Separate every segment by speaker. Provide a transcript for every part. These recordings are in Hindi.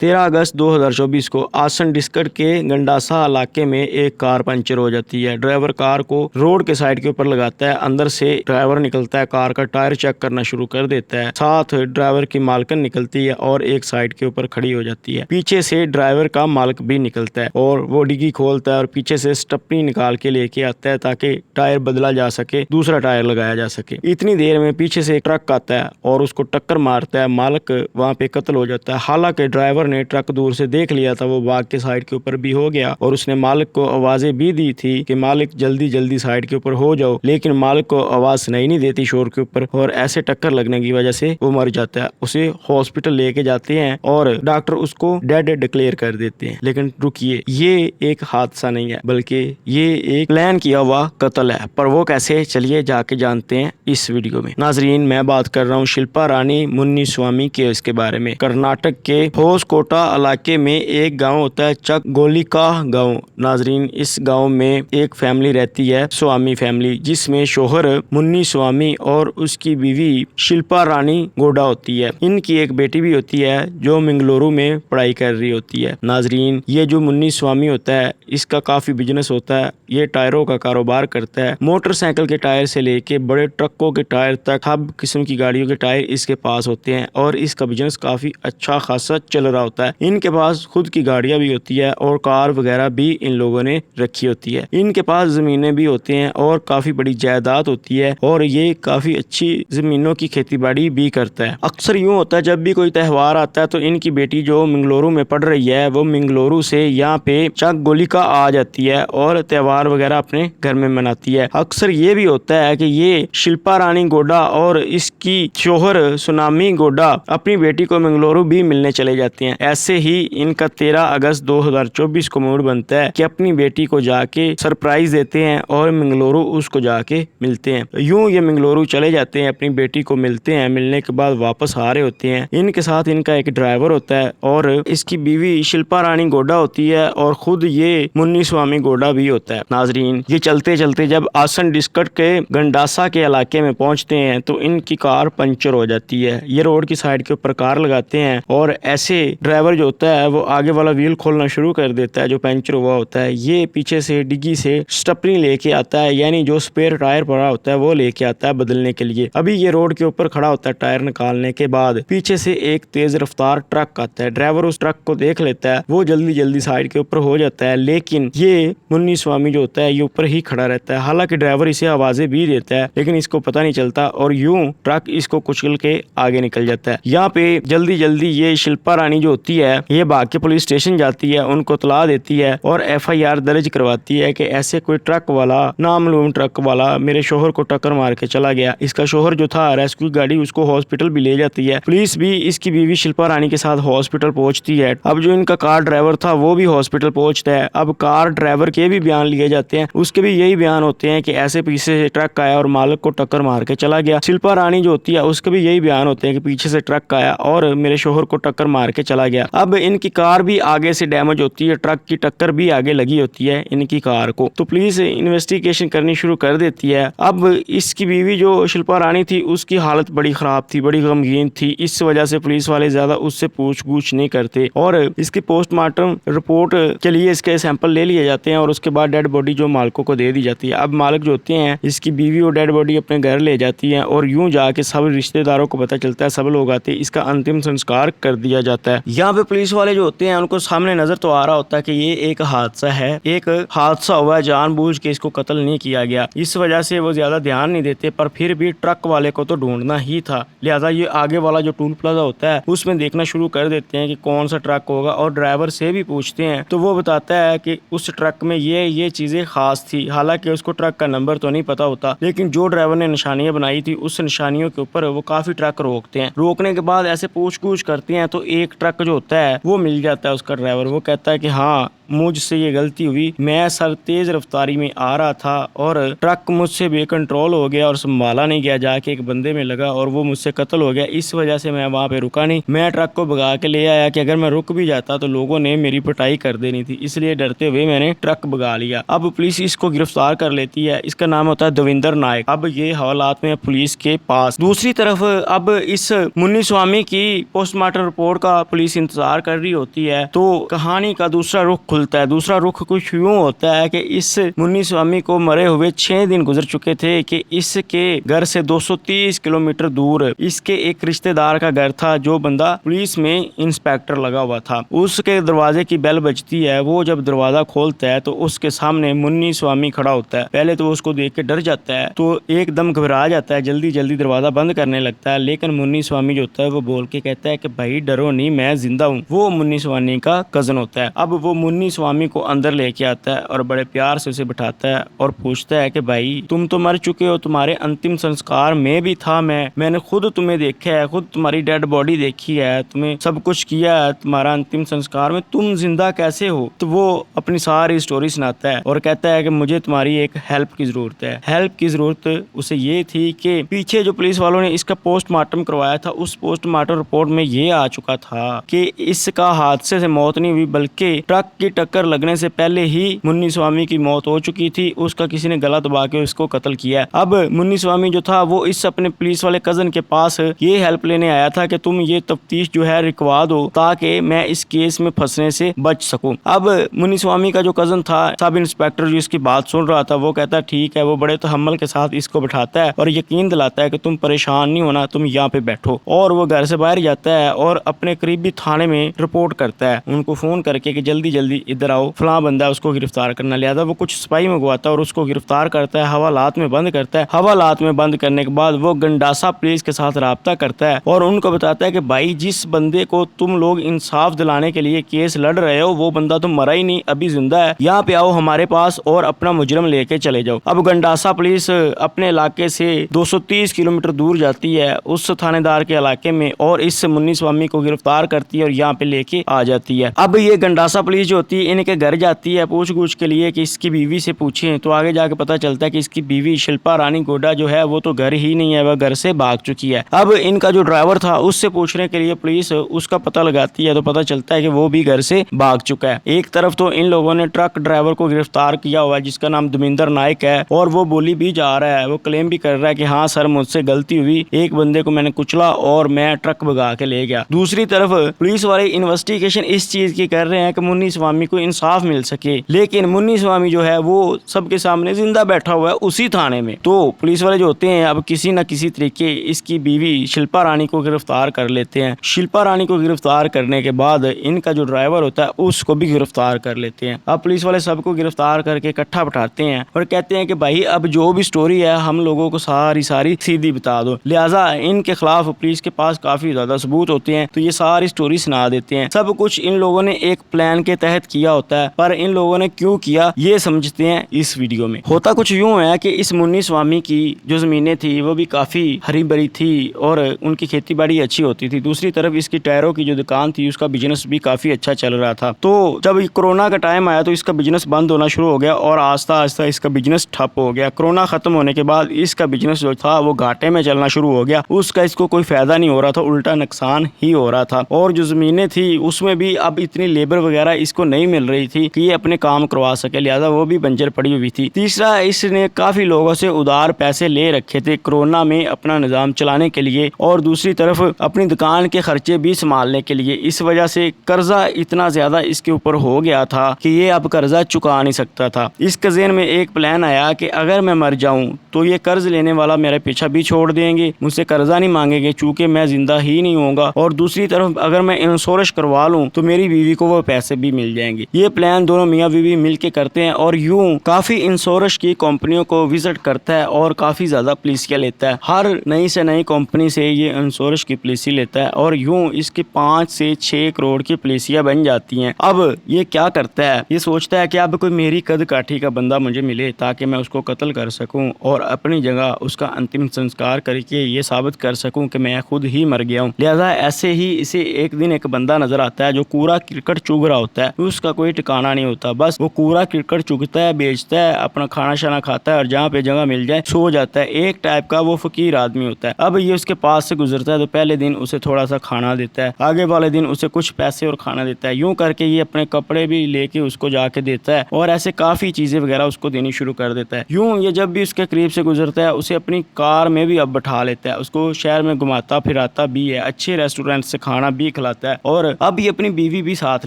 Speaker 1: 13 अगस्त 2024 को आसन डिस्कट के गंडासा इलाके में एक कार पंचर हो जाती है। ड्राइवर कार को रोड के साइड के ऊपर लगाता है। अंदर से ड्राइवर निकलता है, कार का टायर चेक करना शुरू कर देता है। साथ ड्राइवर की मालकिन निकलती है और एक साइड के ऊपर खड़ी हो जाती है। पीछे से ड्राइवर का मालिक भी निकलता है और वो डिग्गी खोलता है और पीछे से स्टपनी निकाल के लेके आता है ताकि टायर बदला जा सके, दूसरा टायर लगाया जा सके। इतनी देर में पीछे से एक ट्रक आता है और उसको टक्कर मारता है। मालिक वहाँ पे कत्ल हो जाता है। हालांकि ड्राइवर ने ट्रक दूर से देख लिया था, वो बाग के साइड के ऊपर भी हो गया और उसने मालिक को आवाजें भी दी थी कि मालिक जल्दी जल्दी साइड के ऊपर हो जाओ, लेकिन मालिक को आवाज सुनाई नहीं देती शोर के ऊपर और ऐसे टक्कर लगने की वजह से वो मर जाता है। उसे हॉस्पिटल लेके जाते हैं और डॉक्टर उसको डेड डिक्लेयर कर देते हैं। लेकिन रुकिए, ये एक हादसा नहीं है बल्कि ये एक प्लान किया हुआ कत्ल है। पर वो कैसे, चलिए जाके जानते हैं इस वीडियो में। नाजरीन, मैं बात कर रहा हूँ शिल्पा रानी मुन्नीस्वामी केस के बारे में। कर्नाटक के होसकोटा इलाके में एक गांव होता है चकगोलिका गांव। नाजरीन, इस गांव में एक फैमिली रहती है, स्वामी फैमिली, जिसमें शोहर मुन्नी स्वामी और उसकी बीवी शिल्पा रानी गोडा होती है। इनकी एक बेटी भी होती है जो मंगलुरु में पढ़ाई कर रही होती है। नाजरीन, ये जो मुन्नी स्वामी होता है इसका काफी बिजनेस होता है। ये टायरों का कारोबार करता है। मोटरसाइकिल के टायर से लेके बड़े ट्रकों के टायर तक हर किस्म की गाड़ियों के टायर इसके पास होते हैं और इसका बिजनेस काफी अच्छा खासा चल रहा होता है। इनके पास खुद की गाड़ियां भी होती है और कार वगैरह भी इन लोगों ने रखी होती है। इनके पास जमीनें भी होती हैं और काफी बड़ी जायदाद होती है और ये काफी अच्छी जमीनों की खेतीबाड़ी भी करता है। अक्सर यूँ होता है, जब भी कोई त्यौहार आता है तो इनकी बेटी जो मंगलुरु में पढ़ रही है वो मंगलुरु से यहाँ पे चकगोलिका आ जाती है और त्यौहार वगैरह अपने घर में मनाती है। अक्सर ये भी होता है कि ये शिल्पा रानी गोडा और इसकी शोहर सुनामी गोडा अपनी बेटी को मंगलुरु भी मिलने चले जाती हैं। ऐसे ही इनका 13 अगस्त 2024 को मूड बनता है कि अपनी बेटी को जाके सरप्राइज देते हैं और मंगलुरु उसको जाके मिलते हैं। यूं ये मंगलुरु चले जाते हैं, अपनी बेटी को मिलते हैं। मिलने के बाद वापस आ रहे होते हैं। इनके साथ इनका एक ड्राइवर होता है और इसकी बीवी शिल्पा रानी गोडा होती है और खुद ये मुन्नी स्वामी गोडा भी होता है। नाजरीन, ये चलते चलते जब आसन डिस्कट के गंडासा के इलाके में पहुंचते हैं तो इनकी कार पंचर हो जाती है। ये रोड की साइड के ऊपर कार लगाते हैं और ऐसे ड्राइवर जो होता है वो आगे वाला व्हील खोलना शुरू कर देता है जो पंचर हुआ होता है। ये पीछे से डिग्गी से स्टपनी लेके आता है, यानी जो स्पेयर टायर पड़ा होता है वो लेके आता है बदलने के लिए। अभी ये रोड के ऊपर खड़ा होता है टायर निकालने के बाद। पीछे से एक तेज रफ्तार ट्रक आता है। ड्राइवर उस ट्रक को देख लेता है, वो जल्दी जल्दी साइड के ऊपर हो जाता है, लेकिन ये मुन्नी स्वामी जो होता है ये ऊपर ही खड़ा रहता है। हालांकि ड्राइवर इसे आवाजें भी देता है लेकिन इसको पता नहीं चलता और यूं ट्रक इसको कुचल के आगे निकल जाता है। यहाँ पे जल्दी जल्दी ये शिल्पा रानी जो होती है ये भाग के पुलिस स्टेशन जाती है, उनको इत्तला देती है और FIR दर्ज करवाती है कि ऐसे कोई ट्रक वाला, नामालूम ट्रक वाला मेरे शोहर को टक्कर मार के चला गया। इसका शोहर जो था, रेस्क्यू गाड़ी उसको हॉस्पिटल भी ले जाती है। पुलिस भी इसकी बीवी शिल्पा रानी के साथ हॉस्पिटल पहुंचती है। अब जो इनका कार ड्राइवर था वो भी हॉस्पिटल पहुंचता है। अब कार ड्राइवर के भी बयान लिए जाते हैं। उसके भी यही बयान होते हैं कि ऐसे पीछे से ट्रक आया और मालिक को टक्कर मार के चला गया। शिल्पा रानी जो होती है उसके भी यही बयान होते हैं कि पीछे से ट्रक आया और मेरे शोहर को टक्कर मार के चला गया। अब इनकी कार भी आगे से डैमेज होती है, ट्रक की टक्कर भी आगे लगी होती है इनकी कार को। तो पुलिस इन्वेस्टिगेशन करनी शुरू कर देती है। अब इसकी बीवी जो शिल्पा रानी थी उसकी हालत बड़ी खराब थी, बड़ी गमगीन थी। इस वजह से पुलिस वाले ज्यादा उससे पूछ-गूछ नहीं करते और इसकी पोस्टमार्टम रिपोर्ट के लिए इसके सैंपल ले लिए जाते हैं और उसके बाद डेड बॉडी जो मालिकों को दे दी जाती है। अब मालिक जो होते हैं, इसकी बीवी वो डेड बॉडी अपने घर ले जाती है और यूं जाके सब रिश्तेदारों को पता चलता है, सब लोग आते हैं, इसका अंतिम संस्कार कर दिया जाता है। यहाँ पे पुलिस वाले जो होते हैं उनको सामने नजर तो आ रहा होता है कि ये एक हादसा है, एक हादसा हुआ है, जानबूझ के इसको कत्ल नहीं किया गया। इस वजह से वो ज्यादा ध्यान नहीं देते, पर फिर भी ट्रक वाले को तो ढूंढना ही था। लिहाजा ये आगे वाला जो टूल प्लाजा होता है उसमें देखना शुरू कर देते हैं कि कौन सा ट्रक होगा और ड्राइवर से भी पूछते हैं तो वो बताता है कि उस ट्रक में ये चीजें खास थी। हालांकि उसको ट्रक का नंबर तो नहीं पता होता, लेकिन जो ड्राइवर ने निशानियां बनाई थी उस निशानियों के ऊपर वो काफी ट्रक रोकते हैं। रोकने के बाद ऐसे पूछ-गूछ करते हैं तो एक ट्रक जो होता है वो मिल जाता है उसका ड्राइवर। वो कहता है कि हाँ, मुझसे ये गलती हुई, मैं सर तेज रफ्तारी में आ रहा था और ट्रक मुझसे बेकंट्रोल हो गया और संभाला नहीं गया, जाके एक बंदे में लगा और वो मुझसे कत्ल हो गया। इस वजह से मैं वहाँ पे रुका नहीं, मैं ट्रक को भगा के ले आया कि अगर मैं रुक भी जाता तो लोगों ने मेरी पिटाई कर देनी थी, इसलिए डरते हुए मैंने ट्रक भगा लिया। अब पुलिस इसको गिरफ्तार कर लेती है। इसका नाम होता है देविंदर नायक। अब ये हवालात में पुलिस के पास। दूसरी तरफ अब इस मुन्नी स्वामी की पोस्टमार्टम रिपोर्ट का पुलिस इंतजार कर रही होती है, तो कहानी का दूसरा रुख खुलता है। दूसरा रुख कुछ यूं होता है कि इस मुन्नी स्वामी को मरे हुए 6 दिन गुजर चुके थे कि इसके घर से 230 किलोमीटर दूर इसके एक रिश्तेदार का घर था, जो बंदा पुलिस में इंस्पेक्टर लगा हुआ था। उसके दरवाजे की बेल बजती है, वो जब दरवाजा खोलता है तो उसके सामने मुन्नी स्वामी खड़ा होता है। पहले तो वो उसको देख के डर जाता है, तो एकदम घबरा जाता है, जल्दी जल्दी दरवाजा बंद करने लगता है। लेकिन मुन्नी स्वामी जो होता है वो बोल के कहता है कि भाई डरो नहीं, मैं जिंदा हूँ। वो मुन्नी स्वामी का कजन होता है। अब वो मुन्नी स्वामी को अंदर लेके आता है और बड़े प्यार से उसे बिठाता है और पूछता है कि भाई तुम तो मर चुके हो, तुम्हारे अंतिम संस्कार में भी था मैंने खुद तुम्हें देखा है, खुद तुम्हारी डेड बॉडी देखी है, तुम्हें सब कुछ किया है, तुम्हारा अंतिम संस्कार में तुम जिंदा कैसे हो। तो वो अपनी सारी स्टोरी सुनाता है और कहता है कि मुझे तुम्हारी एक हेल्प की जरूरत है। हेल्प की जरूरत उसे ये थी कि पीछे जो पुलिस वालों ने इसका पोस्टमार्टम करवाया था, उस पोस्टमार्टम रिपोर्ट में ये आ चुका था कि इसका हादसे से मौत नहीं हुई, बल्कि ट्रक की टक्कर लगने से पहले ही मुन्नी स्वामी की मौत हो चुकी थी। उसका किसी ने गला दबा के उसको कत्ल किया। अब मुन्नी स्वामी जो था वो इस अपने पुलिस वाले कजन के पास ये हेल्प लेने आया था कि तुम ये तफ्तीश जो है रुकवा दो, ताकि मैं इस केस में फंसने से बच सकूं। अब मुन्नी स्वामी का जो कजन था, सब इंस्पेक्टर जो इसकी बात सुन रहा था, वो कहता ठीक है। वो बड़े तहम्मुल के साथ इसको बिठाता है और यकीन दिलाता है कि तुम परेशान नहीं होना, तुम यहाँ पे बैठो। और वो घर से बाहर जाता है और अपने करीबी थाने में रिपोर्ट करता है, उनको फोन करके कि जल्दी जल्दी इधर आओ, फलां बंदा उसको गिरफ्तार करना। लिहाजा वो कुछ सिपाही मंगवाता है और उसको गिरफ्तार करता है, हवालात में बंद करता है। हवालात में बंद करने के बाद वो गंडासा पुलिस के साथ राब्ता करता है और उनको बताता है कि भाई जिस बंदे को तुम लोग इंसाफ दिलाने के लिए केस लड़ रहे हो, वो बंदा तो मरा ही नहीं, अभी जिंदा है, यहाँ पे आओ हमारे पास और अपना मुजरम लेके चले जाओ। अब गंडासा पुलिस अपने इलाके से 230 किलोमीटर दूर जाती है उस थानेदार के इलाके में और इस मुन्नी स्वामी को गिरफ्तार करती है और यहाँ पे लेके आ जाती है। अब ये गंडासा पुलिस जो होती है इनके घर जाती है पूछ के लिए कि इसकी बीवी से पूछें, तो आगे जाके पता चलता है कि इसकी बीवी शिल्पा रानी गोडा जो है वो तो घर ही नहीं है, वह घर से भाग चुकी है। अब इनका जो ड्राइवर था उससे पूछने के लिए पुलिस उसका पता लगाती है, तो पता चलता है कि वो भी घर से भाग चुका है। एक तरफ तो इन लोगों ने ट्रक ड्राइवर को गिरफ्तार किया हुआ है जिसका नाम देविंदर नायक है और वो बोली भी जा रहा है, वो क्लेम भी कर रहा है कि हाँ सर मुझसे गलती हुई, एक बंदे को मैंने कुचला और मैं ट्रक भगा के ले गया। दूसरी तरफ पुलिस वाले इन्वेस्टिगेशन इस चीज की कर रहे हैं कि मुन्नी स्वामी को इंसाफ मिल सके, लेकिन मुन्नी स्वामी जो है वो सबके सामने जिंदा बैठा हुआ है उसी थाने में। तो पुलिस वाले जो होते हैं अब किसी न किसी तरीके इसकी बीवी शिल्पा रानी को गिरफ्तार कर लेते हैं। शिल्पा रानी को गिरफ्तार करने के बाद इनका जो ड्राइवर होता है उसको भी गिरफ्तार कर लेते हैं। अब पुलिस वाले सबको गिरफ्तार करके इकट्ठा बैठाते हैं और कहते हैं कि भाई अब जो भी स्टोरी है हम लोगों को सारी सीधी बता दो। लिहाजा इनके खिलाफ पुलिस के पास काफी ज्यादा सबूत होते हैं, तो ये सारी स्टोरी सुना देते हैं। सब कुछ इन लोगों ने एक प्लान के तहत किया होता है, पर इन लोगों ने क्यों किया ये समझते हैं इस वीडियो में। होता कुछ यूं है कि इस मुन्नी स्वामी की जो जमीनें थी वो भी काफी हरी भरी थी और उनकी खेती बाड़ी अच्छी होती थी। दूसरी तरफ इसकी टायरों की जो दुकान थी उसका बिजनेस भी काफी अच्छा चल रहा था। तो जब कोरोना का टाइम आया तो इसका बिजनेस बंद होना शुरू हो गया और आस्ता आस्ता इसका बिजनेस ठप हो गया। कोरोना खत्म होने के बाद इसका बिजनेस जो था वो घाटे में चलना शुरू हो गया, उसका इसको कोई फायदा नहीं हो रहा था, उल्टा नुकसान ही हो रहा था। और जो जमीनें थी उसमें भी अब इतनी लेबर वगैरह इसको नहीं मिल रही थी कि ये अपने काम करवा सके, लिहाजा वो भी बंजर पड़ी हुई थी। तीसरा, इसने काफी लोगों से उधार पैसे ले रखे थे कोरोना में अपना निजाम चलाने के लिए और दूसरी तरफ अपनी दुकान के खर्चे भी संभालने के लिए। इस वजह से कर्जा इतना ज्यादा इसके ऊपर हो गया था कि ये अब कर्जा चुका नहीं सकता था। इसके ज़हन में एक प्लान आया कि अगर मैं मर जाऊं तो ये कर्ज लेने वाला मेरा पीछा भी छोड़ देंगे, मुझसे कर्जा नहीं मांगेंगे चूंकि मैं जिंदा ही नहीं होऊंगा, और दूसरी तरफ अगर मैं इंश्योरेंस करवा लूं तो मेरी बीवी को वो पैसे भी मिल जाएंगे। ये प्लान दोनों मियाँ बीवी मिल के करते हैं और यूं काफी इंश्योरेंस की कंपनियों को विजिट करता है और काफी ज्यादा पॉलिसियां लेता है। हर नई से नई कंपनी से ये इंश्योरेंस की पॉलिसी लेता है और यूं इसकी 5 से 6 करोड़ की पॉलिसियां बन जाती हैं। अब ये क्या करता है, ये सोचता है कि अब कोई मेरी कद काठी का बंदा मुझे मिले ताकि मैं उसको कत्ल कर सकूं और अपनी जगह उसका अंतिम संस्कार करके ये साबित कर सकूं कि मैं खुद ही मर गया हूं। लिहाजा ऐसे ही इसे एक दिन एक बंदा नजर आता है जो कूड़ा क्रिकेट चुग रहा होता है। उस उसका कोई ठिकाना नहीं होता। बस वो कूड़ा करकट चुगता है, बेचता है, अपना खाना शाना खाता है और जहाँ पे जगह मिल जाए सो जाता है। एक टाइप का वो फकीर आदमी होता है। अब ये उसके पास से गुजरता है तो पहले दिन उसे थोड़ा सा खाना देता है, आगे वाले दिन उसे कुछ पैसे और खाना देता है। यूं करके ये अपने कपड़े भी लेके उसको जाके देता है और ऐसे काफी चीजें वगैरह उसको देनी शुरू कर देता है। यूं ये जब भी उसके करीब से गुजरता है उसे अपनी कार में भी अब बैठा लेता है, उसको शहर में घुमाता फिराता भी है, अच्छे रेस्टोरेंट से खाना भी खिलाता है और अब ये अपनी बीवी भी साथ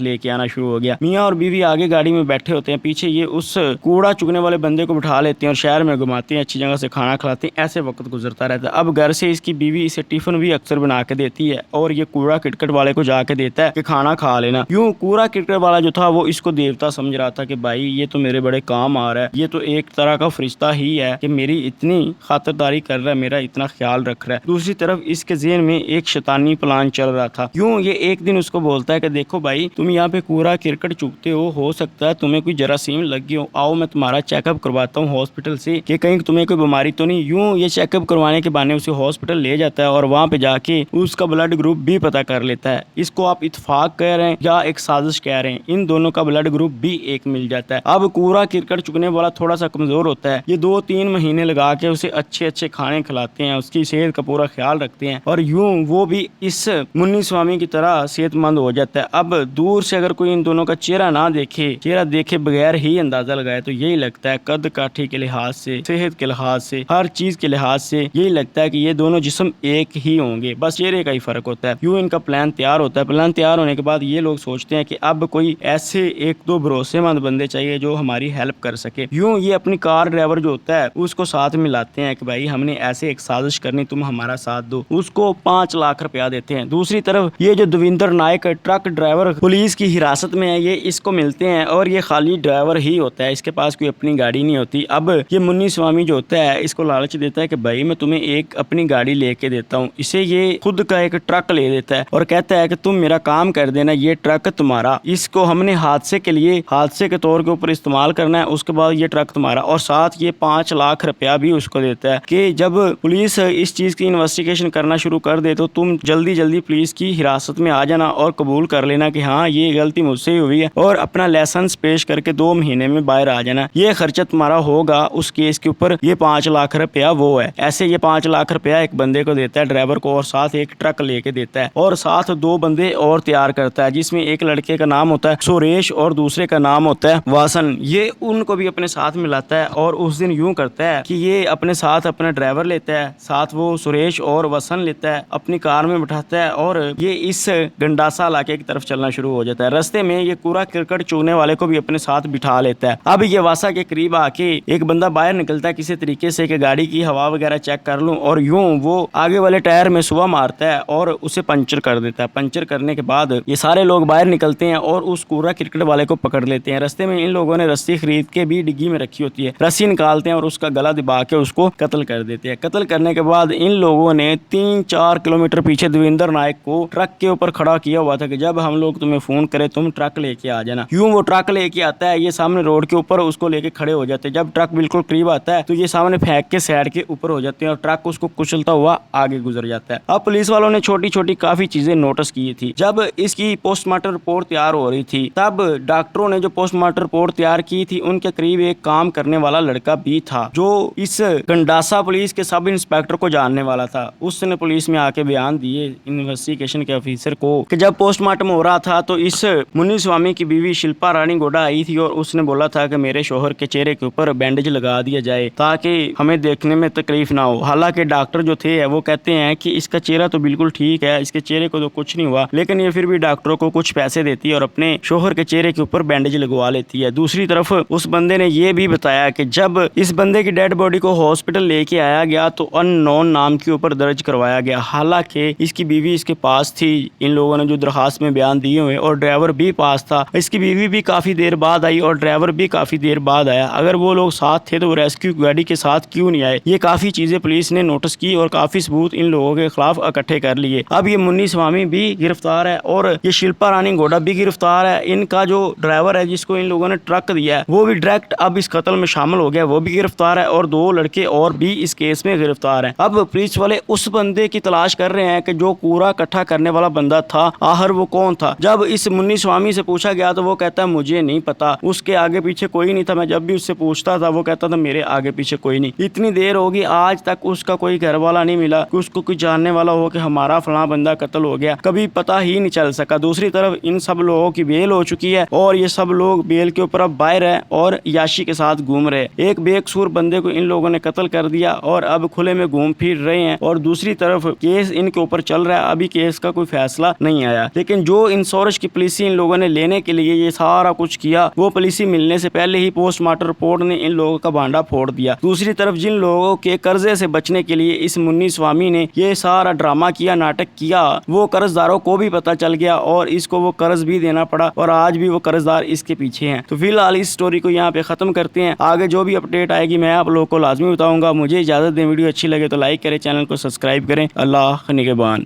Speaker 1: लेके आना शुरू हो गया। मियाँ और बीवी आगे गाड़ी में बैठे होते हैं, पीछे ये उस कूड़ा चुगने वाले बंदे को बिठा लेते हैं और शहर में घुमाते हैं, अच्छी जगह से खाना खिलाते हैं। ऐसे वक्त गुजरता रहता है। अब घर से इसकी बीवी इसे टिफिन भी अक्सर बना के देती है और ये कूड़ा किटकट वाले को जाके देता है कि खाना खा लेना। यूं कूड़ा किटकट वाला जो था वो इसको देवता समझ रहा था कि भाई ये तो मेरे बड़े काम आ रहा है, ये तो एक तरह का फरिश्ता ही है कि मेरी इतनी खातिरदारी कर रहा है, मेरा इतना ख्याल रख रहा है। दूसरी तरफ इसके ज़हन में एक शैतानी प्लान चल रहा था। यूं ये एक दिन उसको बोलता है कि देखो भाई, तुम यहाँ पे कूड़ा किरकट चुगते हो सकता है तुम्हें कोई जरासीम लग गई हो, आओ मैं तुम्हारा चेकअप करवाता हूँ हॉस्पिटल से कि कहीं तुम्हें कोई बीमारी तो नहीं। यूं ये चेकअप करवाने के बहाने उसे हॉस्पिटल ले जाता है और वहाँ पे जाके उसका ब्लड ग्रुप भी पता कर लेता है। इसको आप इत्तेफाक कह रहे हैं या एक साजिश कह रहे हैं, इन दोनों का ब्लड ग्रुप भी एक मिल जाता है। अब कूड़ा किरकट चुगने वाला थोड़ा सा कमजोर होता है, ये 2-3 महीने लगा के उसे अच्छे अच्छे खाने खिलाते हैं, उसकी सेहत का पूरा ख्याल रखते हैं और यूं वो भी इस मुन्नी स्वामी की तरह सेहतमंद हो जाता है। अब दूर से अगर कोई इन दोनों का चेहरा ना देखे, चेहरा देखे बगैर ही अंदाजा लगाए तो यही लगता है कद काठी के लिहाज से, सेहत के लिहाज से, हर चीज के लिहाज से यही लगता है कि ये दोनों जिस्म एक ही होंगे, बस चेहरे का ही फर्क होता है। यूं इनका प्लान तैयार होता है। प्लान तैयार होने के बाद ये लोग सोचते हैं कि अब कोई ऐसे 1-2 भरोसेमंद बंदे चाहिए जो हमारी हेल्प कर सके। यूं ये अपनी कार ड्राइवर जो होता है उसको साथ में लाते हैं कि भाई हमने ऐसे एक साजिश करनी, तुम हमारा साथ दो। उसको 5 लाख रुपया देते हैं। दूसरी तरफ ये जो दविंदर नायक ट्रक ड्राइवर पुलिस की हिरासत में है, ये इसको मिलते हैं और ये खाली ड्राइवर ही होता है, इसके पास कोई अपनी गाड़ी नहीं होती। अब ये मुन्नी स्वामी जो होता है इसको लालच देता है कि भाई मैं तुम्हें एक अपनी गाड़ी लेके देता हूँ। इसे ये खुद का एक ट्रक ले देता है और कहता है कि तुम मेरा काम कर देना, ये ट्रक तुम्हारा, इसको हमने हादसे के लिए हादसे के तौर के ऊपर इस्तेमाल करना है, उसके बाद ये ट्रक तुम्हारा। और साथ ये 5 लाख रुपया भी उसको देता है कि जब पुलिस इस चीज की इन्वेस्टिगेशन करना शुरू कर दे तो तुम जल्दी जल्दी पुलिस की हिरासत में आ जाना और कबूल कर लेना कि हाँ ये गलती मुझसे ही हुई है और अपना लाइसेंस पेश करके 2 महीने में बाहर आ जाना। ये खर्चा तुम्हारा होगा उस केस के ऊपर, ये 5 लाख रुपया वो है। ऐसे ये 5 लाख रुपया एक बंदे को देता है ड्राइवर को और साथ एक ट्रक लेके देता है और साथ 2 बंदे और तैयार करता है जिसमें एक लड़के का नाम होता है सुरेश और दूसरे का नाम होता है वासन। ये उनको भी अपने साथ मिलाता है और उस दिन यूं करता है कि ये अपने साथ अपना ड्राइवर लेता है, साथ वो सुरेश और वसन लेता है, अपनी कार में बैठाता है और ये इस गंडासा इलाके की तरफ चलना शुरू हो जाता है। रास्ते में ये कूड़ा क्रिकेट चूगने वाले को भी अपने साथ बिठा लेता है। अब ये वासा के करीब आके एक बंदा बाहर निकलता है किसी तरीके से कि गाड़ी की हवा वगैरह चेक कर लूं और यूं वो आगे वाले टायर में सुबह मारता है और उसे पंचर कर देता है। पंचर करने के बाद ये सारे लोग बाहर निकलते हैं और उस कूड़ा क्रिकेट वाले को पकड़ लेते हैं। रास्ते में इन लोगों ने रस्सी खरीद के भी डिग्गी में रखी होती है, रस्सी निकालते हैं और उसका गला दबा के उसको कत्ल कर देते हैं। कत्ल करने के बाद इन लोगों ने 3-4 किलोमीटर पीछे दविंदर नायक को ट्रक के ऊपर खड़ा किया हुआ था कि जब हम लोग तुम्हें फोन करें तुम ट्रक लेके आ जाना। यूं वो ट्रक लेके आता है, ये सामने रोड के ऊपर उसको लेके खड़े हो जाते हैं। जब ट्रक बिल्कुल करीब आता है तो ये सामने फेंक के साइड के ऊपर हो जाते हैं और ट्रक उसको कुचलता हुआ आगे गुजर जाता है। अब पुलिस वालों ने छोटी छोटी काफी चीजें नोटिस की थी। जब इसकी पोस्टमार्टम रिपोर्ट तैयार हो रही थी तब डॉक्टरों ने जो पोस्टमार्टम रिपोर्ट तैयार की थी उनके करीब एक काम करने वाला लड़का भी था जो इस गंडासा पुलिस के सब इंस्पेक्टर को जानने वाला था। उसने पुलिस में आके बयान दिए इन्वेस्टिगेशन के ऑफिसर को कि जब पोस्टमार्टम हो रहा था तो इस मुन्नी स्वामी की बीवी शिल्पा रानी गोड़ा आई थी और उसने बोला था कि मेरे शोहर के चेहरे के ऊपर बैंडेज लगा दिया जाए ताकि हमें देखने में तकलीफ ना हो। हालांकि डॉक्टर जो थे वो कहते हैं कि इसका चेहरा तो बिल्कुल ठीक है, इसके चेहरे को तो कुछ नहीं हुआ, लेकिन ये फिर भी डॉक्टरों को कुछ पैसे देती है और अपने शोहर के चेहरे के ऊपर बैंडेज लगवा लेती है। दूसरी तरफ उस बंदे ने ये भी बताया कि जब इस बंदे की डेड बॉडी को हॉस्पिटल लेके आया गया तो अननोन नाम के ऊपर दर्ज करवाया गया। हालांकि इसकी बीवी इसके पास थी, इन लोगों ने जो दरखास्त में बयान दिए हुए, और ड्राइवर भी पास था। इसकी बीवी भी काफी देर बाद आई और ड्राइवर भी काफी देर बाद आया। अगर वो लोग साथ थे तो वो रेस्क्यू गाड़ी के साथ क्यों नहीं आए? ये काफी चीजें पुलिस ने नोटिस की और काफी सबूत इन लोगों के खिलाफ इकट्ठे कर लिए। अब ये मुन्नी स्वामी भी गिरफ्तार है और ये शिल्पा रानी गोड़ा भी गिरफ्तार है। इनका जो ड्राइवर है जिसको इन लोगों ने ट्रक दिया है वो भी डायरेक्ट अब इस कत्ल में शामिल हो गया, वो भी गिरफ्तार है और 2 लड़के और भी इस केस में गिरफ्तार हैं। अब पुलिस वाले उस बंदे की तलाश कर रहे हैं कि जो कूड़ा इकट्ठा करने वाला बंदा था, आखिर वो कौन था। जब इस मुन्नी स्वामी से पूछा गया तो वो कहता है मुझे नहीं पता, उसके आगे पीछे कोई नहीं था। मैं जब भी उससे पूछता था वो कहता था मेरे आगे पीछे कोई नहीं। इतनी देर होगी आज तक उसका कोई घर वाला नहीं मिला कि उसको कोई जानने वाला हो कि हमारा फलां बंदा कत्ल हो गया, कभी पता ही नहीं चल सका। दूसरी तरफ इन सब लोगों की बेल हो चुकी है और ये सब लोग बेल के ऊपर अब बाहर है और याशी के साथ घूम रहे। एक बेकसूर बंदे को इन लोगों ने कत्ल कर दिया और अब खुले में घूम फिर रहे हैं और दूसरी तरफ केस इनके ऊपर चल रहा है। अभी केस का कोई फैसला नहीं आया, लेकिन जो इन सोरश की पॉलिसी इन लोगों ने लेने के लिए ये सारा कुछ किया, वो पॉलिसी मिलने से पहले ही पोस्टमार्टम रिपोर्ट ने इन लोगों का भांडा फोड़ दिया। दूसरी तरफ जिन लोगों के कर्जे से बचने के लिए इस मुन्नी स्वामी ने ये सारा ड्रामा किया, नाटक किया, वो कर्जदारों को भी पता चल गया और इसको वो कर्ज भी देना पड़ा और आज भी वो कर्जदार इसके पीछे हैं। तो फिलहाल इस स्टोरी को यहाँ पे खत्म करते हैं। आगे जो भी अपडेट आएगी मैं आप लोगों को लाजमी बताऊंगा। मुझे इजाजत दें। वीडियो अच्छी लगे तो लाइक करें, चैनल को सब्सक्राइब करें। अल्लाह निगहबान।